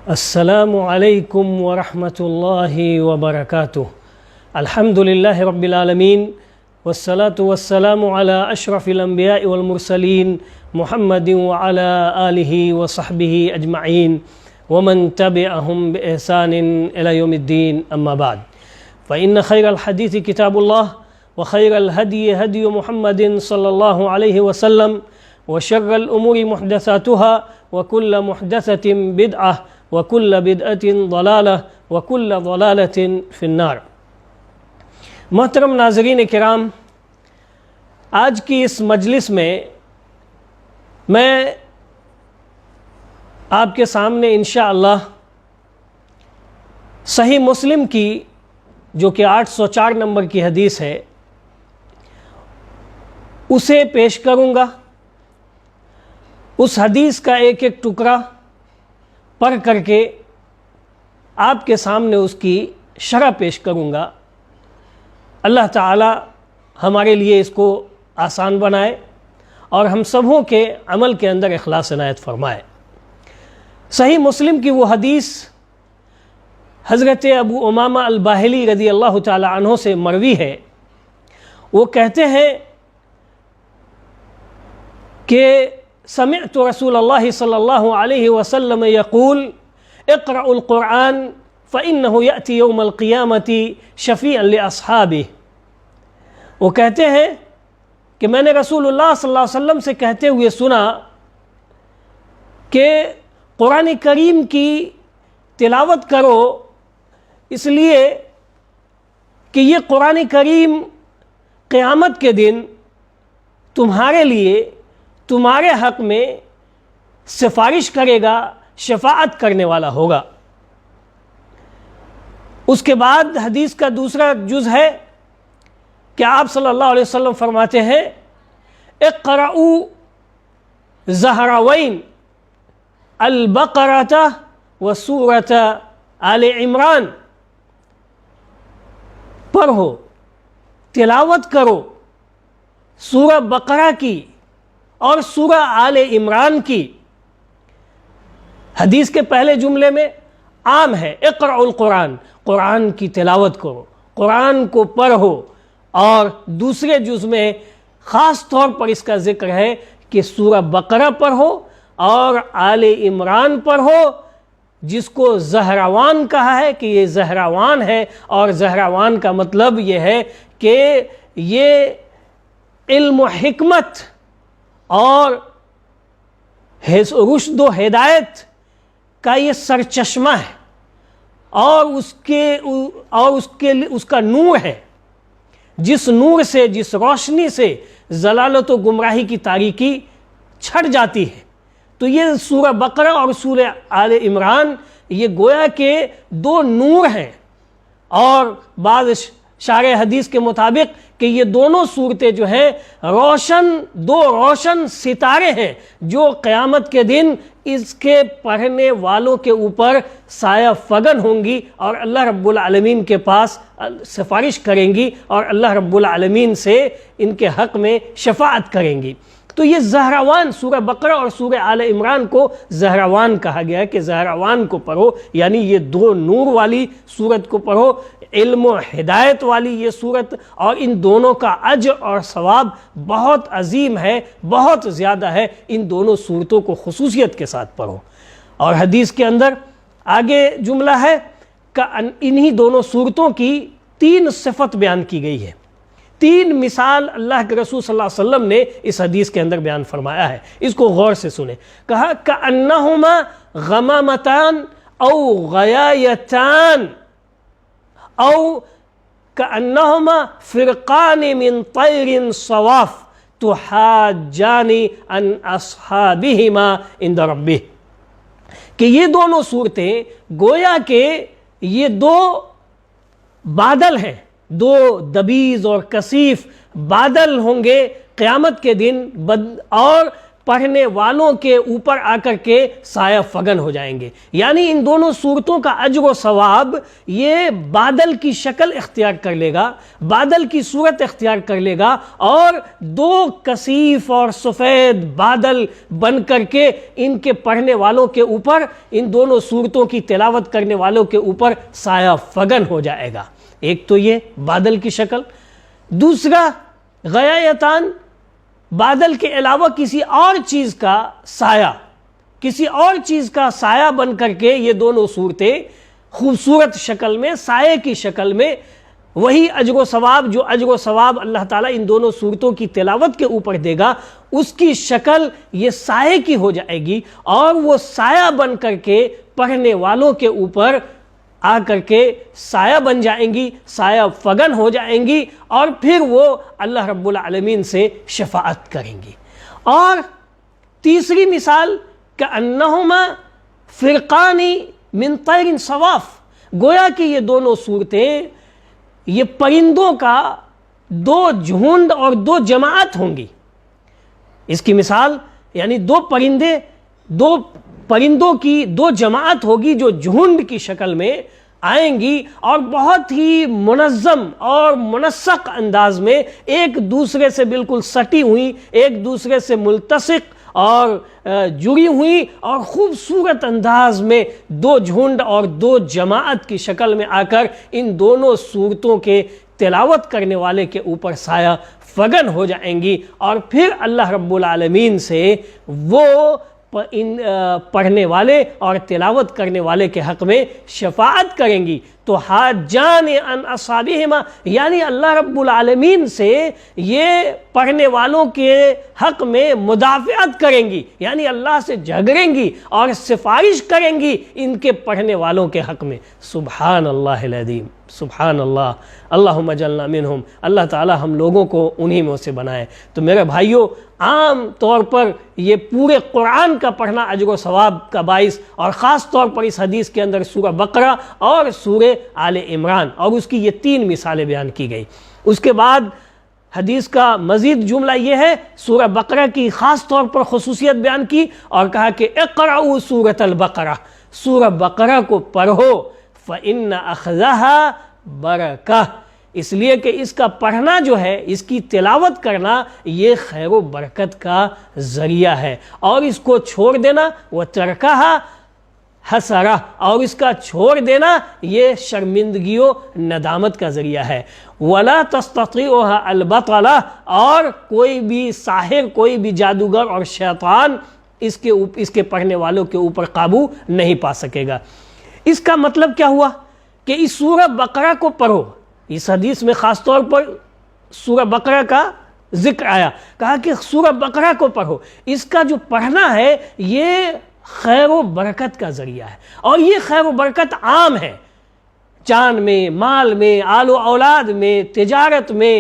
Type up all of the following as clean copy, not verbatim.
السلام علیکم ورحمۃ اللہ وبرکاتہ۔ الحمد للہ رب العالمین والصلاة والسلام علی اشرف الانبیاء والمرسلین محمد وعلی آلہ وصحبہ اجمعین ومن تبعہم بإحسان الی یوم الدین، اما بعد فإن خیر الحدیث کتاب اللہ وخیر الہدی ہدی محمد صلی اللہ علیہ وسلم وشر الامور محدثاتها وكل محدثة بدعہ وَكُلَّ بِدْعَةٍ ضَلَالَةٍ وَكُلَّ ضَلَالَةٍ فِي النَّارِ۔ محترم ناظرین کرام، آج کی اس مجلس میں آپ کے سامنے انشاءاللہ صحیح مسلم کی جو کہ 804 نمبر کی حدیث ہے اسے پیش کروں گا۔ اس حدیث کا ایک ایک ٹکڑا پڑھ کر کے آپ کے سامنے اس کی شرح پیش کروں گا۔ اللہ تعالی ہمارے لیے اس کو آسان بنائے اور ہم سبوں کے عمل کے اندر اخلاص عنایت فرمائے۔ صحیح مسلم کی وہ حدیث حضرت ابو امامہ الباہلی رضی اللہ تعالی عنہ سے مروی ہے۔ وہ کہتے ہیں کہ سمعت رسول اللہ صلی اللہ علیہ وسلم یقول اقرأوا القرآن فإنه يأتي يوم القیامة شفیعا لأصحابہ۔ وہ کہتے ہیں کہ میں نے رسول اللہ صلی اللہ علیہ وسلم سے کہتے ہوئے سنا کہ قرآن کریم کی تلاوت کرو، اس لیے کہ یہ قرآن کریم قیامت کے دن تمہارے لیے تمہارے حق میں سفارش کرے گا، شفاعت کرنے والا ہوگا۔ اس کے بعد حدیث کا دوسرا جز ہے کہ آپ صلی اللہ علیہ وسلم فرماتے ہیں اقرؤوا زہراوین البقرۃ وسورۃ آل عمران، پڑھو، تلاوت کرو سورہ بقرہ کی اور سورہ آل عمران کی۔ حدیث کے پہلے جملے میں عام ہے اقرأوا القرآن، قرآن کی تلاوت کرو، قرآن کو پڑھو، اور دوسرے جز میں خاص طور پر اس کا ذکر ہے کہ سورہ بقرہ پڑھو اور آل عمران پڑھو، جس کو زہراوان کہا ہے کہ یہ زہراوان ہے، اور زہراوان کا مطلب یہ ہے کہ یہ علم و حکمت اور رشد و ہدایت کا یہ سرچشمہ ہے، اور اس کا نور ہے، جس نور سے، جس روشنی سے ضلالت و گمراہی کی تاریکی چھٹ جاتی ہے۔ تو یہ سورہ بقرہ اور سورہ آل عمران یہ گویا کہ دو نور ہیں، اور بعض شارح حدیث کے مطابق کہ یہ دونوں صورتیں جو ہیں دو روشن ستارے ہیں جو قیامت کے دن اس کے پڑھنے والوں کے اوپر سایہ فگن ہوں گی اور اللہ رب العالمین کے پاس سفارش کریں گی اور اللہ رب العالمین سے ان کے حق میں شفاعت کریں گی۔ تو یہ زہراوان، سورہ بقرہ اور سورہ آل عمران کو زہراوان کہا گیا ہے کہ زہراوان کو پڑھو، یعنی یہ دو نور والی سورت کو پڑھو، علم و ہدایت والی یہ سورت، اور ان دونوں کا اجر اور ثواب بہت عظیم ہے، بہت زیادہ ہے۔ ان دونوں سورتوں کو خصوصیت کے ساتھ پڑھو۔ اور حدیث کے اندر آگے جملہ ہے کہ انہی دونوں سورتوں کی 3 صفت بیان کی گئی ہے، 3 مثال اللہ کے رسول صلی اللہ علیہ وسلم نے اس حدیث کے اندر بیان فرمایا ہے۔ اس کو غور سے سنیں۔ کہا کأنہما غمامتان او غیایتان او کأنہما فرقان من طیر صواف تحاجان عن اصحابہما عند ربہ، کہ یہ دونوں صورتیں گویا کہ یہ دو بادل ہیں، دو دبیز اور کثیف بادل ہوں گے قیامت کے دن، اور پڑھنے والوں کے اوپر آ کر کے سایہ فگن ہو جائیں گے. یعنی ان دونوں صورتوں کا اجر و ثواب یہ بادل کی شکل اختیار کر لے گا, بادل کی صورت اختیار کر لے گا, اور دو کثیف اور سفید بادل بن کر کے ان کے پڑھنے والوں کے اوپر, ان دونوں صورتوں کی تلاوت کرنے والوں کے اوپر سایہ فگن ہو جائے گا. ایک تو یہ بادل کی شکل, دوسرا غیایتان, بادل کے علاوہ کسی اور چیز کا سایہ, کسی اور چیز کا سایہ بن کر کے یہ دونوں صورتیں خوبصورت شکل میں, سائے کی شکل میں, وہی اجر و ثواب جو اجر و ثواب اللہ تعالیٰ ان دونوں صورتوں کی تلاوت کے اوپر دے گا, اس کی شکل یہ سائے کی ہو جائے گی, اور وہ سایہ بن کر کے پڑھنے والوں کے اوپر آ کر کے سایہ بن جائیں گی, سایہ فگن ہو جائیں گی, اور پھر وہ اللہ رب العالمین سے شفاعت کریں گی. اور تیسری مثال کأنہما فرقان من طیر صواف, گویا کہ یہ دونوں صورتیں یہ پرندوں کا دو جھنڈ اور دو جماعت ہوں گی. اس کی مثال یعنی دو پرندوں کی دو جماعت ہوگی جو جھنڈ کی شکل میں آئیں گی, اور بہت ہی منظم اور منسق انداز میں ایک دوسرے سے بالکل سٹی ہوئی, ایک دوسرے سے ملتصق اور جڑی ہوئی, اور خوبصورت انداز میں دو جھنڈ اور دو جماعت کی شکل میں آ کر ان دونوں صورتوں کے تلاوت کرنے والے کے اوپر سایہ فگن ہو جائیں گی, اور پھر اللہ رب العالمین سے وہ ان پڑھنے والے اور تلاوت کرنے والے کے حق میں شفاعت کریں گی. تو حاجان ان اصحابہما, یعنی اللہ رب العالمین سے یہ پڑھنے والوں کے حق میں مدافعت کریں گی, یعنی اللہ سے جھگڑیں گی اور سفارش کریں گی ان کے پڑھنے والوں کے حق میں. سبحان اللہ العظیم, سبحان اللہ, اللہم اجعلنا منہم. اللہ تعالی ہم لوگوں کو انہی میں سے بنائے. تو میرے بھائیوں, عام طور پر یہ پورے قرآن کا پڑھنا اجر و ثواب کا باعث, اور خاص طور پر اس حدیث کے اندر سورہ بقرہ اور سورہ آل عمران, اور اس کی یہ 3 مثالیں بیان کی گئی. اس کے بعد حدیث کا مزید جملہ یہ ہے, سورہ بقرہ کی خاص طور پر خصوصیت بیان کی اور کہا کہ اقرأوا سورۃ البقرہ, سورہ بقرہ کو پڑھو, فإن أخذها برکہ, اس لیے کہ اس کا پڑھنا جو ہے, اس کی تلاوت کرنا یہ خیر و برکت کا ذریعہ ہے, اور اس کو چھوڑ دینا وَتَرْكَهَا حسرہ, اور اس کا چھوڑ دینا یہ شرمندگی و ندامت کا ذریعہ ہے. وَلَا تَسْتَطِيعُهَا الْبَطَلَةُ, اور کوئی بھی ساحر, کوئی بھی جادوگر اور شیطان اس کے پڑھنے والوں کے اوپر قابو نہیں پا سکے گا. اس کا مطلب کیا ہوا کہ اس سورہ بقرہ کو پڑھو. اس حدیث میں خاص طور پر سورہ بقرہ کا ذکر آیا, کہا کہ سورہ بقرہ کو پڑھو. اس کا جو پڑھنا ہے یہ خیر و برکت کا ذریعہ ہے, اور یہ خیر و برکت عام ہے, جان میں, مال میں, آل و اولاد میں, تجارت میں,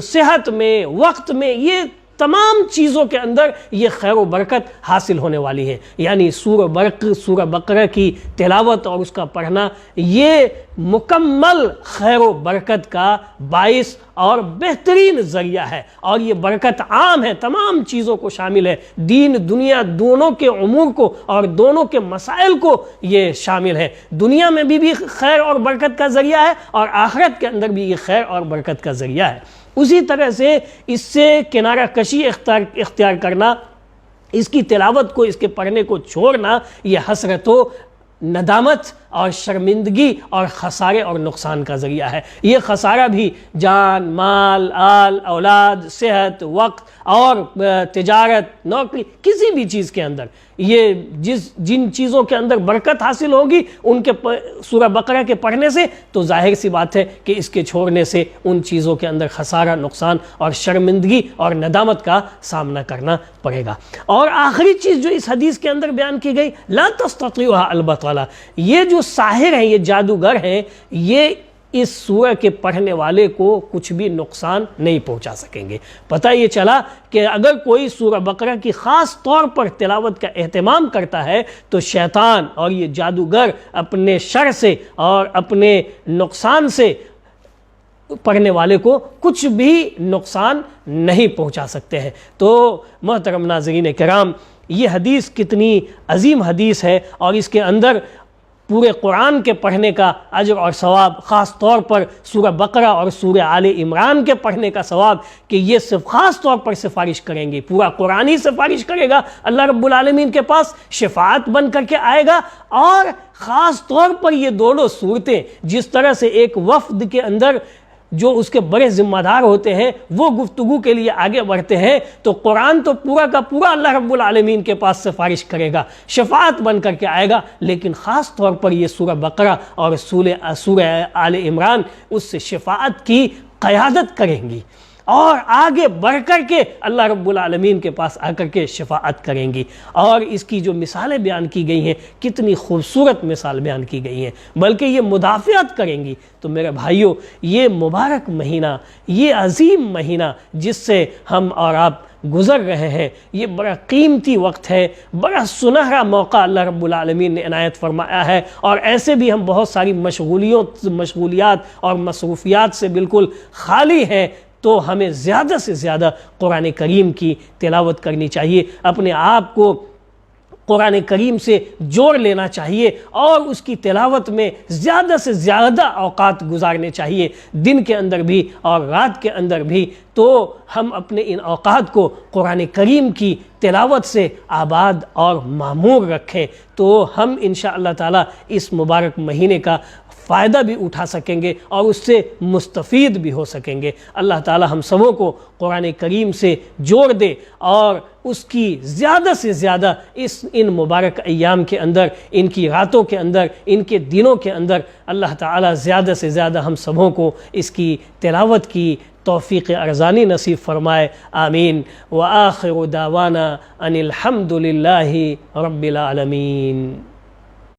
صحت میں, وقت میں, یہ تمام چیزوں کے اندر یہ خیر و برکت حاصل ہونے والی ہے. یعنی سورہ بقرہ کی تلاوت اور اس کا پڑھنا یہ مکمل خیر و برکت کا باعث اور بہترین ذریعہ ہے, اور یہ برکت عام ہے, تمام چیزوں کو شامل ہے, دین دنیا دونوں کے امور کو اور دونوں کے مسائل کو یہ شامل ہے. دنیا میں بھی خیر اور برکت کا ذریعہ ہے, اور آخرت کے اندر بھی یہ خیر اور برکت کا ذریعہ ہے. اسی طرح سے اس سے کنارہ کشی اختیار کرنا, اس کی تلاوت کو, اس کے پڑھنے کو چھوڑنا, یہ حسرت و ندامت اور شرمندگی اور خسارے اور نقصان کا ذریعہ ہے. یہ خسارہ بھی جان, مال, آل, اولاد, صحت, وقت اور تجارت, نوکری, کسی بھی چیز کے اندر یہ جن چیزوں کے اندر برکت حاصل ہوگی ان کے سورہ بقرہ کے پڑھنے سے, تو ظاہر سی بات ہے کہ اس کے چھوڑنے سے ان چیزوں کے اندر خسارہ, نقصان اور شرمندگی اور ندامت کا سامنا کرنا پڑے گا. اور آخری چیز جو اس حدیث کے اندر بیان کی گئی, لا تستطيعها البطلہ, یہ جو ساحر ہیں, یہ جادوگر ہیں, یہ اس سورہ کے پڑھنے والے کو کچھ بھی نقصان نہیں پہنچا سکیں گے. پتہ یہ چلا کہ اگر کوئی سورہ بقرہ کی خاص طور پر تلاوت کا اہتمام کرتا ہے تو شیطان اور یہ جادوگر اپنے شر سے اور اپنے نقصان سے پڑھنے والے کو کچھ بھی نقصان نہیں پہنچا سکتے ہیں۔ تو محترم ناظرین کرام، یہ حدیث کتنی عظیم حدیث ہے، اور اس کے اندر پورے قرآن کے پڑھنے کا اجر اور ثواب، خاص طور پر سورہ بقرہ اور سورہ آل عمران کے پڑھنے کا ثواب، کہ یہ صرف خاص طور پر سفارش کریں گے، پورا قرآن ہی سفارش کرے گا اللہ رب العالمین کے پاس، شفاعت بن کر کے آئے گا۔ اور خاص طور پر یہ دونوں صورتیں جس طرح سے ایک وفد کے اندر جو اس کے بڑے ذمہ دار ہوتے ہیں وہ گفتگو کے لیے آگے بڑھتے ہیں، تو قرآن تو پورا کا پورا اللہ رب العالمین کے پاس سفارش کرے گا، شفاعت بن کر کے آئے گا، لیکن خاص طور پر یہ سورہ بقرہ اور سورہ آل عمران اس سے شفاعت کی قیادت کریں گی، اور آگے بڑھ کر کے اللہ رب العالمین کے پاس آ کر کے شفاعت کریں گی۔ اور اس کی جو مثالیں بیان کی گئی ہیں، کتنی خوبصورت مثال بیان کی گئی ہیں، بلکہ یہ مدافعت کریں گی۔ تو میرے بھائیوں، یہ مبارک مہینہ، یہ عظیم مہینہ جس سے ہم اور آپ گزر رہے ہیں، یہ بڑا قیمتی وقت ہے، بڑا سنہرا موقع اللہ رب العالمین نے عنایت فرمایا ہے، اور ایسے بھی ہم بہت ساری مشغولیات اور مصروفیات سے بالکل خالی ہیں، تو ہمیں زیادہ سے زیادہ قرآن کریم کی تلاوت کرنی چاہیے، اپنے آپ کو قرآن کریم سے جوڑ لینا چاہیے، اور اس کی تلاوت میں زیادہ سے زیادہ اوقات گزارنے چاہیے، دن کے اندر بھی اور رات کے اندر بھی۔ تو ہم اپنے ان اوقات کو قرآن کریم کی تلاوت سے آباد اور معمور رکھیں، تو ہم انشاءاللہ تعالی اس مبارک مہینے کا فائدہ بھی اٹھا سکیں گے اور اس سے مستفید بھی ہو سکیں گے۔ اللہ تعالی ہم سبوں کو قرآن کریم سے جوڑ دے، اور اس کی زیادہ سے زیادہ ان مبارک ایام کے اندر، ان کی راتوں کے اندر، ان کے دنوں کے اندر اللہ تعالی زیادہ سے زیادہ ہم سبوں کو اس کی تلاوت کی توفیق ارزانی نصیب فرمائے، آمین۔ وآخر دعوانا ان الحمد للہ رب العالمین۔